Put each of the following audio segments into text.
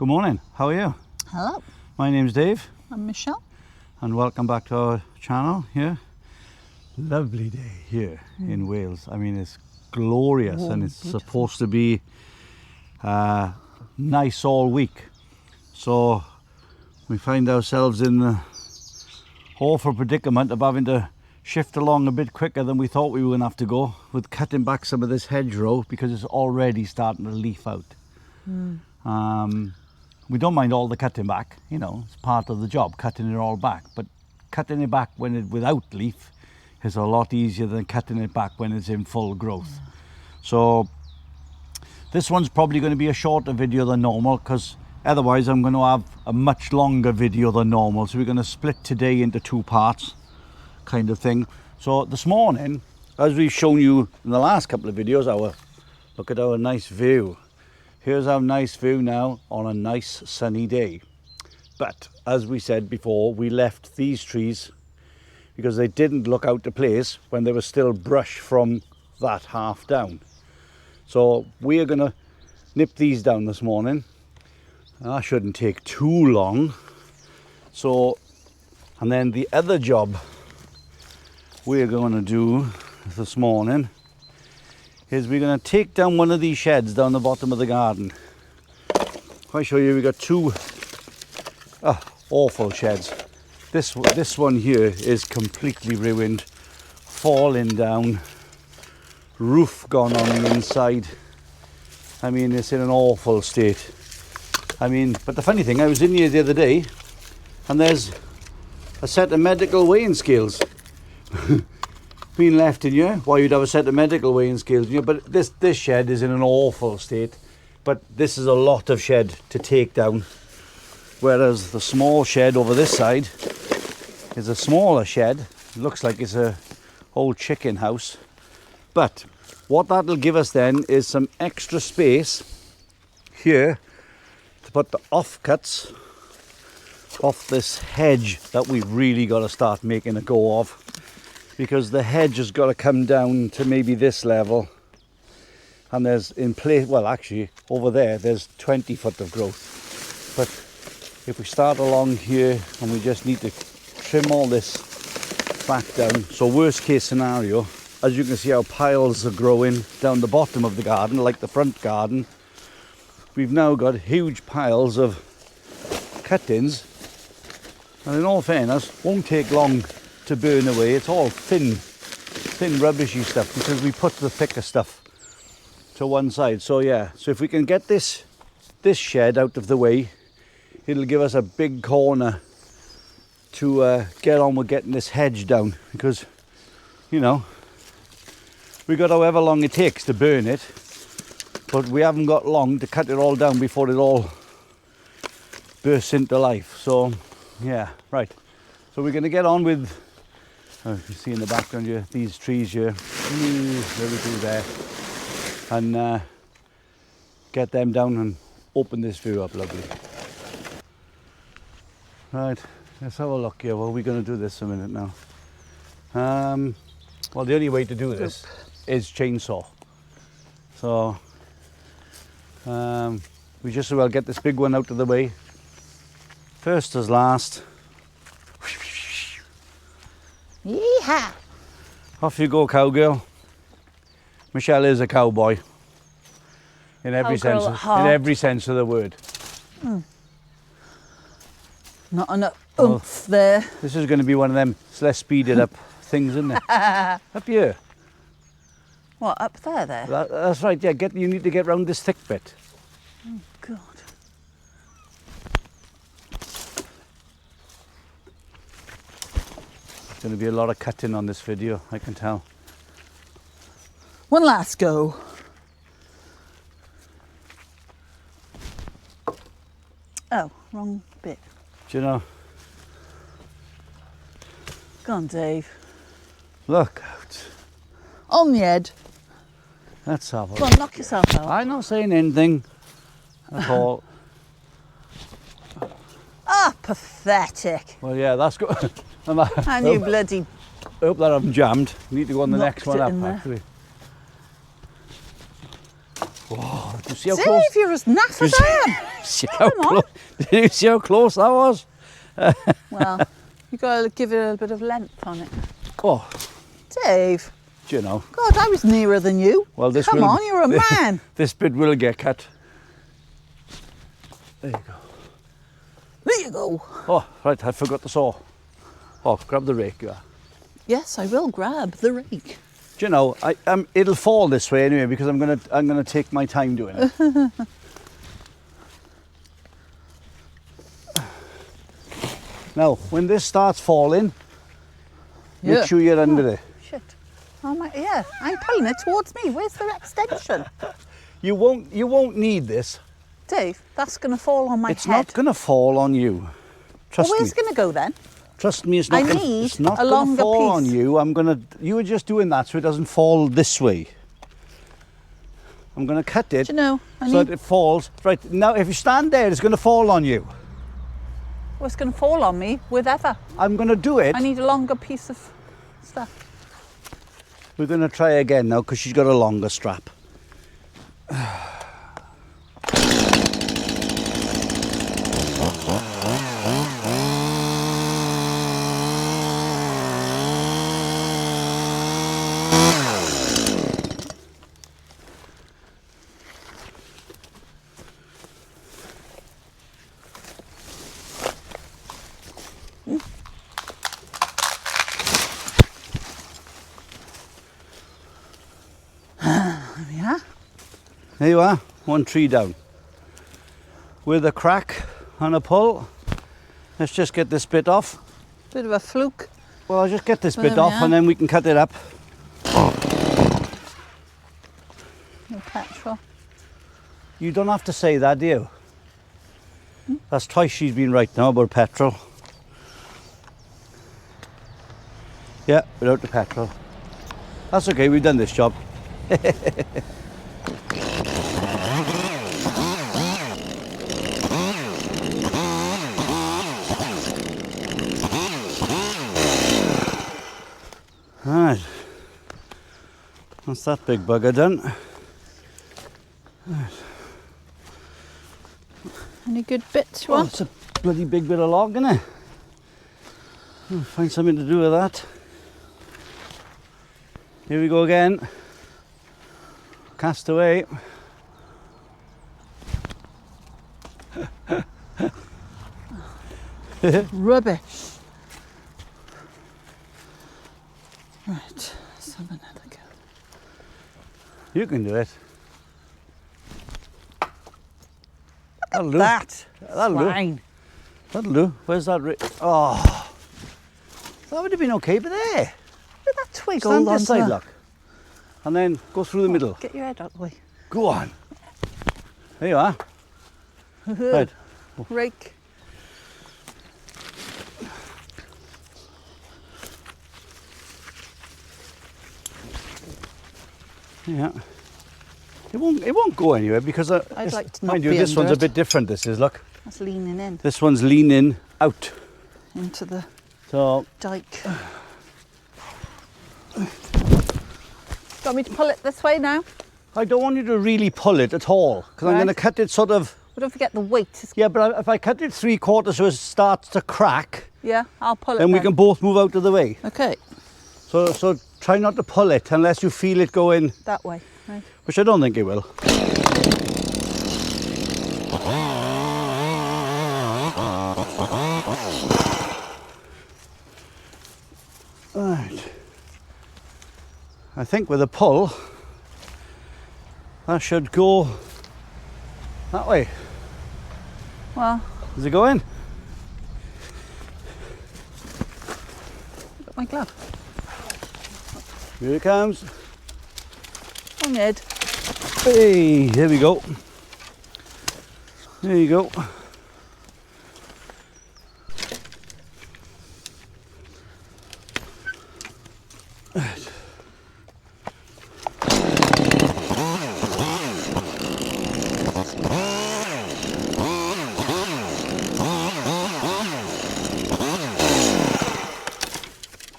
Good morning, how are you? Hello, My name's Dave I'm Michelle. and welcome back to our channel here. Lovely day here in Wales. I mean, it's glorious and it's supposed to be nice all week. So we find ourselves in the awful predicament of having to shift along a bit quicker than we thought we were going to have to go with cutting back some of this hedgerow because it's already starting to leaf out. We don't mind all the cutting back, you know, it's part of the job, cutting it all back, but cutting it back when it without leaf is a lot easier than cutting it back when it's in full growth. So this one's probably going to be a shorter video than normal because otherwise I'm going to have a much longer video than normal. So we're going to split today into two parts kind of thing. So this morning, as we've shown you in the last couple of videos, look at our nice view. Here's our nice view now on a nice sunny day. But as we said before, we left these trees because they didn't look out of place when there was still brush from that half down. So we are going to nip these down this morning. That shouldn't take too long. So, and then the other job we're going to do this morning is we're going to take down one of these sheds down the bottom of the garden. I'll show you, we got two awful sheds. This one here is completely ruined, falling down, roof gone on the inside. I mean, it's in an awful state. I mean, but the funny thing, I was in here the other day and there's a set of medical weighing scales being left in here. Why you'd have a set of medical weighing scales in here, but this shed is in an awful state. But this is a lot of shed to take down, whereas the small shed over this side is a smaller shed. It looks like it's a old chicken house, but what that'll give us then is some extra space here to put the offcuts off this hedge that we've really got to start making a go of, because the hedge has got to come down to maybe this level, and there's in place, well actually over there's 20 foot of growth, but if we start along here and we just need to trim all this back down. So worst case scenario, as you can see, our piles are growing down the bottom of the garden like the front garden. We've now got huge piles of cuttings, and in all fairness won't take long to burn away. It's all thin rubbishy stuff because we put the thicker stuff to one side. So yeah, so if we can get this shed out of the way, it'll give us a big corner to get on with getting this hedge down, because you know we got however long it takes to burn it, but we haven't got long to cut it all down before it all bursts into life. So yeah, right, so we're going to get on with, you see in the background here, these trees here, very through there, and get them down and open this view up lovely. Right, let's have a look here. Well, we're going to do this a minute now. Well, the only way to do this is chainsaw. So we just as well get this big one out of the way. First as last. Yeehaw! Off you go, cowgirl. Michelle is a cowboy in every sense of the word. Not enough oomph there. This is going to be one of them less speeded up things, isn't it? Up here. What, up there? That's right. Yeah, you need to get round this thick bit. Oh God. There's going to be a lot of cutting on this video, I can tell. One last go. Oh, wrong bit. Do you know? Go on, Dave. Look out. On the head. Let's have a Go on, look. knock yourself out. I'm not saying anything at all. Ah, pathetic. Well, yeah, that's good. And you bloody... I hope that I haven't jammed. Need to go on the next Knocked one it up, in there. actually. Oh, do you see how close? Dave, you're as naff as I am. See how Come on. close? Did you see how close that was? Well, you got to give it a bit of length on it. Oh, Dave, do you know? God, I was nearer than you. Well, this Come will, on, you're a man. This bit will get cut. There you go. There you go. Oh, right, I forgot the saw. Oh, grab the rake, yeah. Yes, I will grab the rake. Do you know, it'll fall this way anyway because I'm gonna take my time doing it. Now, when this starts falling, make sure you're under it. Shit. Oh my, yeah, I'm pulling it towards me. Where's the extension? You won't need this. Dave, that's going to fall on my It's head. not gonna fall on you. Trust Well, me. where's it going to go then? Trust me, it's not. I Gonna, need it's not a gonna longer fall on piece. you. You were just doing that so it doesn't fall this way. I'm gonna cut it Do you know, so that it falls right now. If you stand there, it's gonna fall on you. Well, it's going to fall on me with ever. I'm gonna do it. I need a longer piece of stuff. We're gonna try again now because she's got a longer strap. Yeah. There you are, one tree down. With a crack and a pull. Let's just get this bit off. Bit of a fluke. Well, I'll just get this There bit we off are. and then we can cut it up. No petrol. You don't have to say that, do you? That's twice she's been right now about petrol. Yeah, without the petrol. That's okay, we've done this job. Right. That's that big bugger done. Any good bits you Oh, want? it's a bloody big bit of log, isn't it? I'll find something to do with that. Here we go again. Cast away. Rubbish. Right, let's have another go. You can do it. That'll do. That. That'll do. Fine. That'll do. Where's that? Oh, that would have been okay, but there. Look at that twig Stand all this on side, the- look. And then go through the middle. Get your head out of the way. Go on. There you are. Right. Rake. Yeah. It won't go anywhere because I'd like to not mind you, be this under one's a it. bit different. This is, look. That's leaning in This one's leaning out. into the So dike. Want me to pull it this way now? I don't want you to really pull it at all because I'm Right. going to cut it sort of. But don't forget the weight. Yeah, but if I cut it 3/4 so it starts to crack, Yeah, I'll pull it then we can both move out of the way. Okay, So try not to pull it unless you feel it going, that way. Right. which I don't think it will. Right. I think with a pull, that should go that way. Well, Is it going? got my glove. Here it comes. On Ed. Hey, there we go. There you go.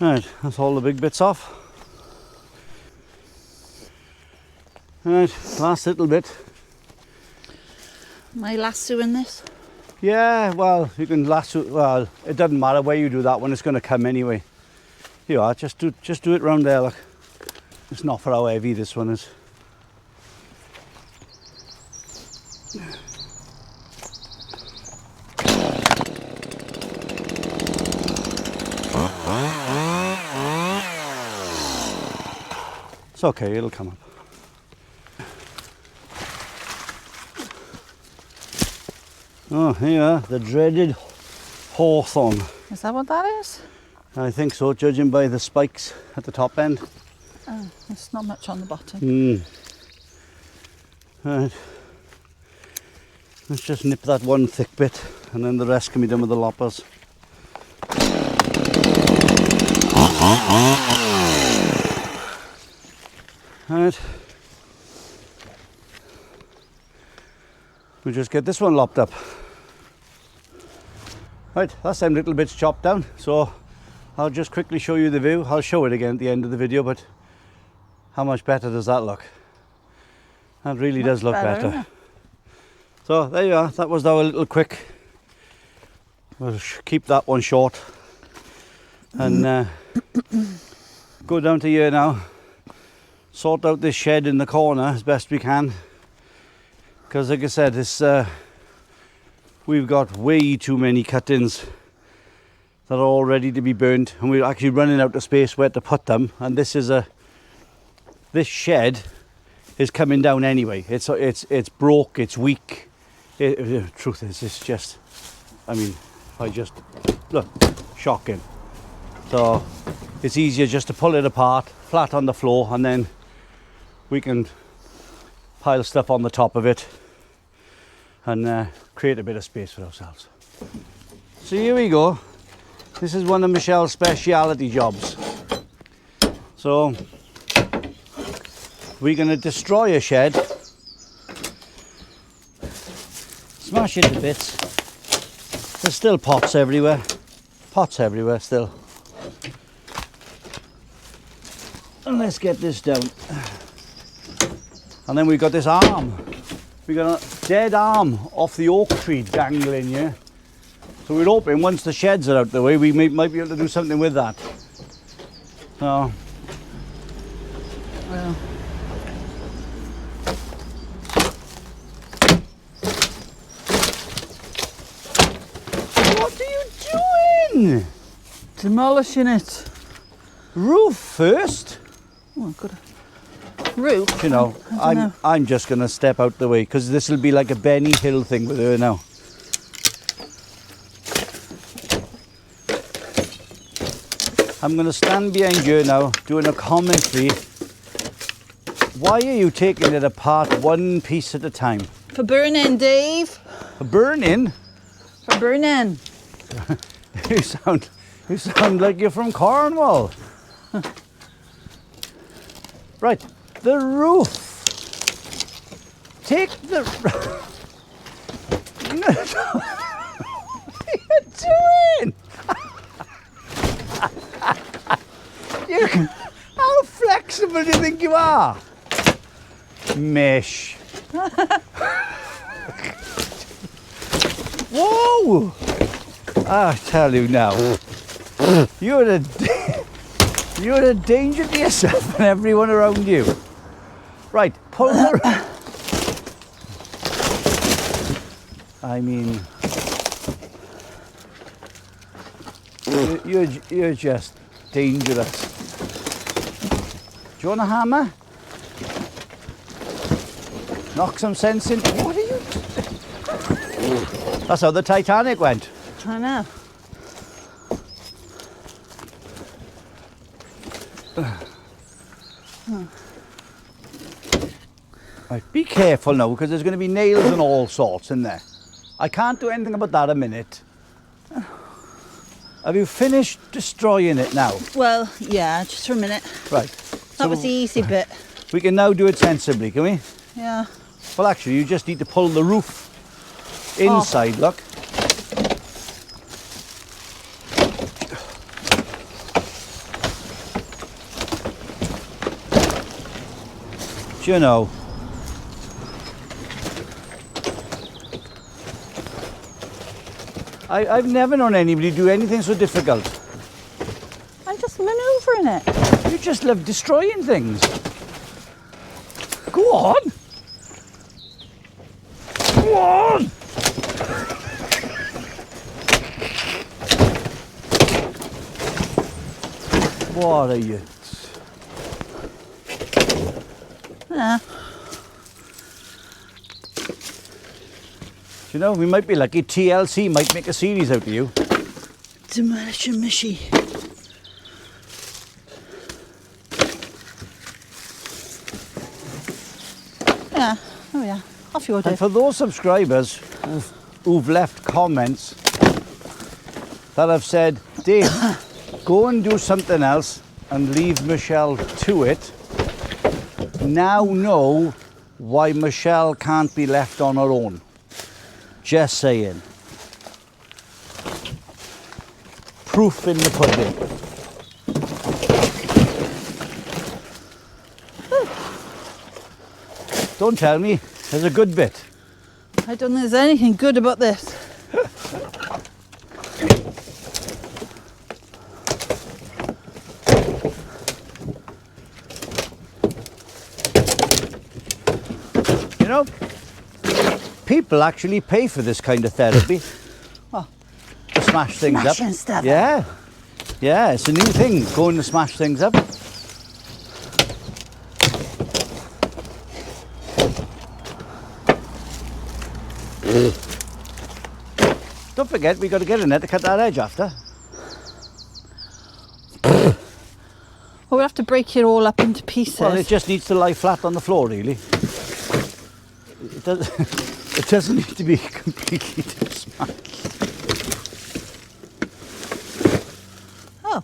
Right, that's all the big bits off. Right, last little bit. Am I lassoing this? Yeah, well, you can lasso. Well, it doesn't matter where you do that one. It's going to come anyway. Here you are. Just do it round there. Look, it's not for how heavy this one is. It's okay. It'll come up. Oh, here, the dreaded hawthorn. Is that what that is? I think so, judging by the spikes at the top end. Oh, there's not much on the bottom. Right. Let's just nip that one thick bit, and then the rest can be done with the loppers. Right. We'll just get this one lopped up. Right, that's them little bits chopped down, so I'll just quickly show you the view. I'll show it again at the end of the video, but how much better does that look? That really Much does look better, better. So there you are, that was our little quick. We'll keep that one short and go down to here now, sort out this shed in the corner as best we can, because like I said, this we've got way too many cut-ins that are all ready to be burnt, and we're actually running out of space where to put them. And this this shed is coming down anyway. It's broke, it's weak. The truth is, it's just, I mean, I just look, shocking. So it's easier just to pull it apart, flat on the floor, and then we can pile stuff on the top of it and create a bit of space for ourselves. So here we go. This is one of Michelle's speciality jobs. So we're going to destroy a shed, smash it to bits. There's still pots everywhere still. And let's get this down. And then we've got this arm. We got a dead arm off the oak tree dangling here. So we're hoping once the sheds are out the way, we might be able to do something with that. So, Well, what are you doing? demolishing it. Roof first. Oh, I've got a roof. You know, I don't know. I'm just gonna step out the way because this will be like a Benny Hill thing with her now. I'm going to stand behind you now, doing a commentary. Why are you taking it apart one piece at a time? For burning, Dave. A burning? For burning. You sound like you're from Cornwall. Right, the roof. Take the... What are you doing? How flexible do you think you are? Mesh. Whoa! I tell you now, you're a danger to yourself and everyone around you. Right, pull the... I mean, you're just dangerous. Do you want a hammer? Knock some sense into... What are you doing? That's how the Titanic went. I know. Right, be careful now because there's going to be nails and all sorts in there. I can't do anything about that a minute. Have you finished destroying it now? Well, yeah, just for a minute. Right. That was the easy bit. We can now do it sensibly, can we? Yeah. Well, actually, you just need to pull the roof inside, look. Do you know, I've never known anybody do anything so difficult. I'm just manoeuvring it. You just love destroying things. Go on. Go on. What are you? Yeah. You know, we might be lucky. TLC might make a series out of you. Demolition machine. Yeah. Oh yeah. Off you go, And Dave. for those subscribers who've left comments that have said, Dave, go and do something else and leave Michelle to it, now know why Michelle can't be left on her own. Just saying. Proof in the pudding. Don't tell me, there's a good bit. I don't think there's anything good about this. You know, people actually pay for this kind of therapy. What? To smash things Smashing up. stuff. Yeah. Yeah, it's a new thing, going to smash things up. Don't forget, we got to get in there to cut that edge after. Well, we'll have to break it all up into pieces. Well, it just needs to lie flat on the floor, really. It, does, it doesn't need to be completely smashed. Oh.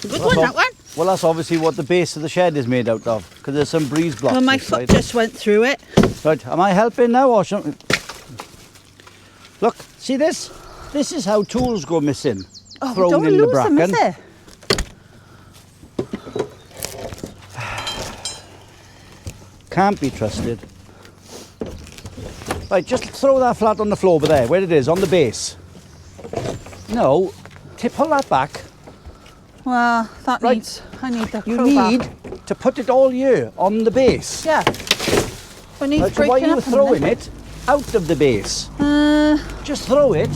Good one, that one. Well, that's obviously what the base of the shed is made out of, because there's some breeze blocks. Well, my this foot side. just went through it. Right, am I helping now or something? Look, see this? This is how tools go missing. Oh, thrown don't in the lose them, bracken. is there? Can't be trusted. Right, just throw that flat on the floor over there, where it is, on the base. No, pull that back. Well, that Right. needs. I need the You crowbar. need to put it all here, on the base. Yeah. We need Right, so why breaking are you up a throwing minute. it out of the base? Uh, Just throw it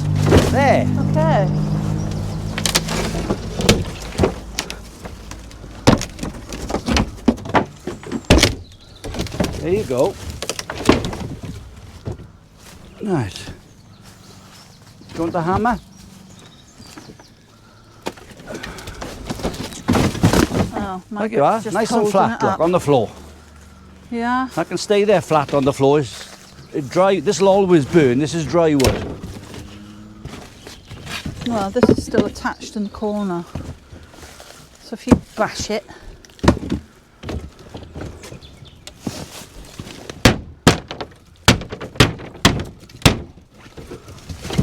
there. okay. There you go. Right. Do you want the hammer? Oh, my Like you are. just Nice and holding flat, it look, up. on the floor. Yeah. That can stay there flat on the floor. It dry. This will always burn. This is dry wood. Well, this is still attached in the corner. So if you bash it.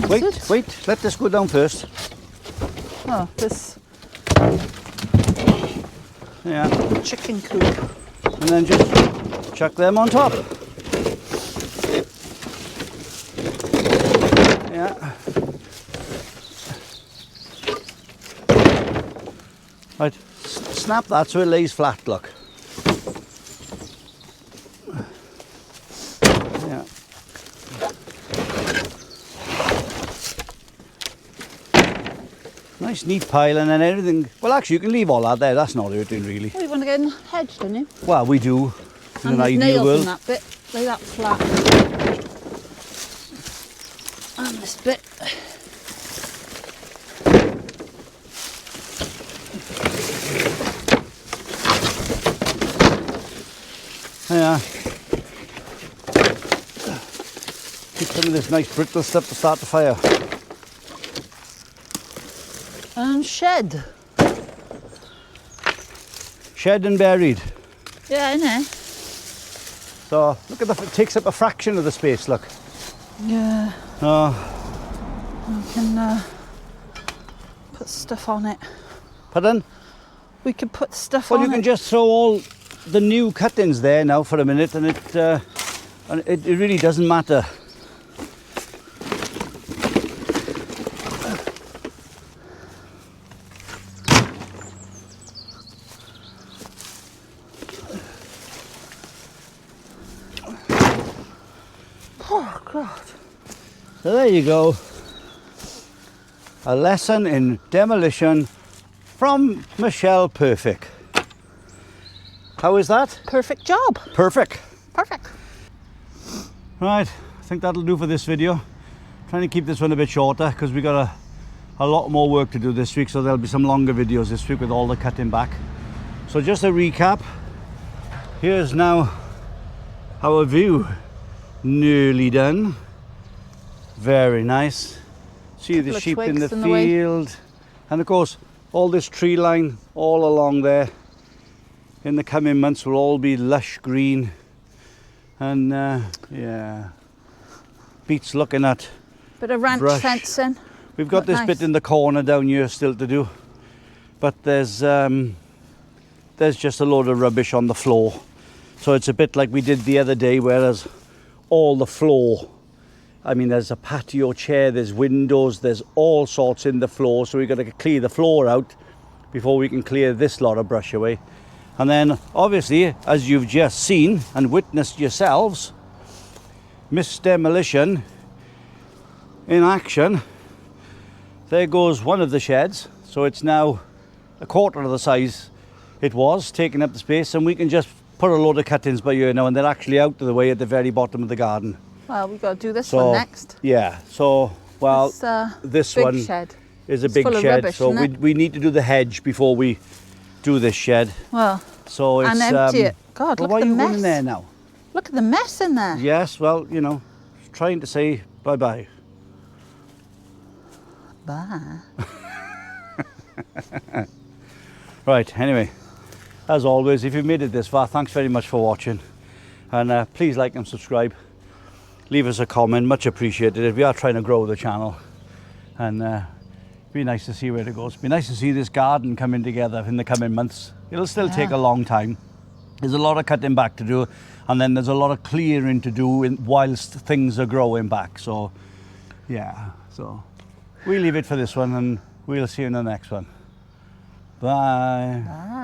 Wait, it? wait. Let this go down first. Oh, this Yeah. chicken coop. And then just chuck them on top. Yeah. Right. Snap that so it lays flat, look. Yeah. Nice neat pile and then everything. Well, actually, you can leave all that there. That's not hurting, really. Well, you want to get in the hedge, don't you? Well, we do. In And an there's ideal nails world. in that bit. Lay that flat. And this bit. Yeah. Keep some of this nice brittle stuff to start the fire. And shed. Shed and buried. Yeah, innit? So look at that, it takes up a fraction of the space, look. Yeah. Oh, We can put stuff on it. pardon? We could put stuff Well, on you can it. just throw all the new cuttings there now for a minute and it And it really doesn't matter. Oh, God. So there you go. A lesson in demolition from Michelle Perfick. How is that? Perfect job. Perfect. Perfect. Right, I think that'll do for this video. Trying to keep this one a bit shorter because we got a lot more work to do this week, so there'll be some longer videos this week with all the cutting back. So just a recap. Here's now our view. Nearly done. Very nice. See the sheep in the field. And of course, all this tree line all along there in the coming months will all be lush green. And yeah, beats looking at Bit of ranch brush. fencing. We've got this bit in the corner down here still to do, but there's just a load of rubbish on the floor. So it's a bit like we did the other day, whereas all the floor, I mean, there's a patio chair, there's windows, there's all sorts in the floor, so we've got to clear the floor out before we can clear this lot of brush away. And then obviously, as you've just seen and witnessed yourselves, Miss Demolition in action. There goes one of the sheds, so it's now a quarter of the size it was, taking up the space, and we can just put a load of cuttings by here now, and they're actually out of the way at the very bottom of the garden. Well, we've got to do this one next. Yeah, so, well, this big one shed. is a big full of shed, rubbish, so isn't it? we need to do the hedge before we do this shed. Well, So it's, and empty it. God, well, look why at the are you going mess. in there now? Look at the mess in there. Yes, well, you know, trying to say bye-bye. Bye. Right, anyway, as always, if you've made it this far, thanks very much for watching. And please like and subscribe. Leave us a comment, much appreciated. We are trying to grow the channel. And be nice to see where it goes. Be nice to see this garden coming together in the coming months. It'll still take a long time. There's a lot of cutting back to do, and then there's a lot of clearing to do whilst things are growing back. So, yeah, so we leave it for this one, and we'll see you in the next one. Bye. Bye.